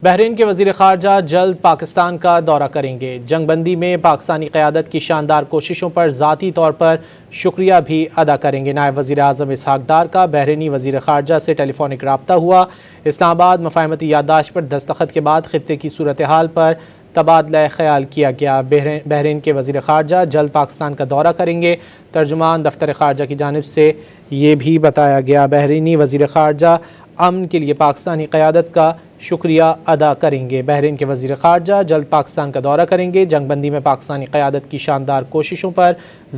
بحرین کے وزیر خارجہ جلد پاکستان کا دورہ کریں گے۔ جنگ بندی میں پاکستانی قیادت کی شاندار کوششوں پر ذاتی طور پر شکریہ بھی ادا کریں گے۔ نائب وزیر اعظم اسحاق ڈار کا بحرینی وزیر خارجہ سے ٹیلی فونک رابطہ ہوا۔ اسلام آباد مفاہمتی یادداشت پر دستخط کے بعد خطے کی صورتحال پر تبادلہ خیال کیا گیا۔ بحرین کے وزیر خارجہ جلد پاکستان کا دورہ کریں گے۔ ترجمان دفتر خارجہ کی جانب سے یہ بھی بتایا گیا۔ بحرینی وزیر خارجہ امن کے لیے پاکستانی قیادت کا شکریہ ادا کریں گے۔ بحرین کے وزیر خارجہ جلد پاکستان کا دورہ کریں گے۔ جنگ بندی میں پاکستانی قیادت کی شاندار کوششوں پر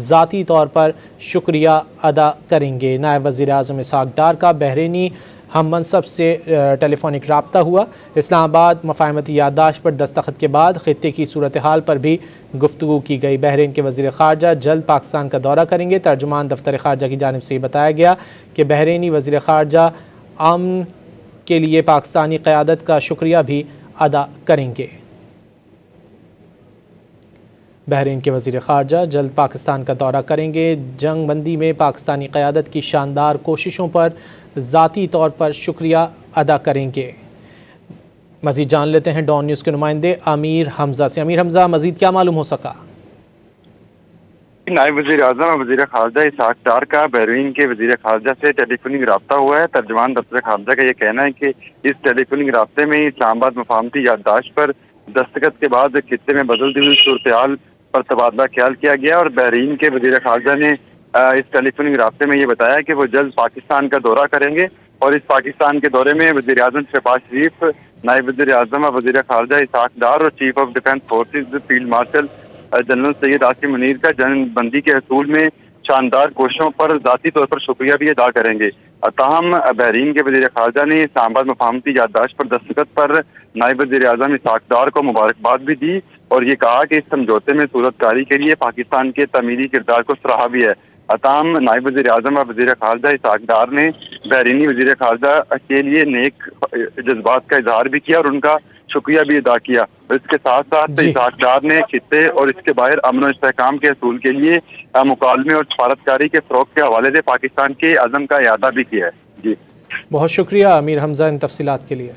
ذاتی طور پر شکریہ ادا کریں گے۔ نائب وزیر اعظم اسحاق ڈار کا بحرینی ہم منصب سے ٹیلی فونک رابطہ ہوا۔ اسلام آباد مفاہمتی یادداشت پر دستخط کے بعد خطے کی صورتحال پر بھی گفتگو کی گئی۔ بحرین کے وزیر خارجہ جلد پاکستان کا دورہ کریں گے۔ ترجمان دفتر خارجہ کی جانب سے یہ بتایا گیا کہ بحرینی وزیر خارجہ امن کے لیے پاکستانی قیادت کا شکریہ بھی ادا کریں گے۔ بحرین کے وزیر خارجہ جلد پاکستان کا دورہ کریں گے۔ جنگ بندی میں پاکستانی قیادت کی شاندار کوششوں پر ذاتی طور پر شکریہ ادا کریں گے۔ مزید جان لیتے ہیں ڈان نیوز کے نمائندے امیر حمزہ سے۔ امیر حمزہ، مزید کیا معلوم ہو سکا؟ نائب وزیر اعظم اور وزیر خارجہ اسحاق ڈار کا بحرین کے وزیر خارجہ سے ٹیلی فونک رابطہ ہوا ہے۔ ترجمان دفتر خارجہ کا یہ کہنا ہے کہ اس ٹیلی فونک رابطے میں اسلام آباد مفاہمتی یادداشت پر دستخط کے بعد خطے میں بدلتی ہوئی صورتحال پر تبادلہ خیال کیا گیا، اور بحرین کے وزیر خارجہ نے اس ٹیلی فونک رابطے میں یہ بتایا کہ وہ جلد پاکستان کا دورہ کریں گے، اور اس پاکستان کے دورے میں وزیر اعظم شہباز شریف، نائب وزیر اعظم اور وزیر خارجہ اسحاق ڈار اور chief of defence forces field marshal general Syed Asim Munir کا جنگ بندی کے حصول میں شاندار کوششوں پر ذاتی طور پر شکریہ بھی ادا کریں گے۔ تاہم بحرین کے وزیر خارجہ نے اسلام آباد مفاہمتی یادداشت پر دستخط پر نائب وزیر اعظم اسحاق ڈار کو مبارکباد بھی دی، اور یہ کہا کہ اس سمجھوتے میں صورت کاری کے لیے پاکستان کے تعمیری کردار کو سراہا بھی ہے۔ تاہم نائب وزیر اعظم اور وزیر خارجہ اسحاق ڈار نے بحرینی وزیر خارجہ کے لیے نیک جذبات کا اظہار بھی کیا اور ان کا شکریہ بھی ادا کیا۔ اس کے ساتھ ساتھ اسحاق ڈار نے خطے اور اس کے باہر امن و استحکام کے حصول کے لیے مکالمے اور سفارتکاری کے فروغ کے حوالے سے پاکستان کے عزم کا اعادہ بھی کیا ہے۔ جی، بہت شکریہ امیر حمزہ ان تفصیلات کے لیے۔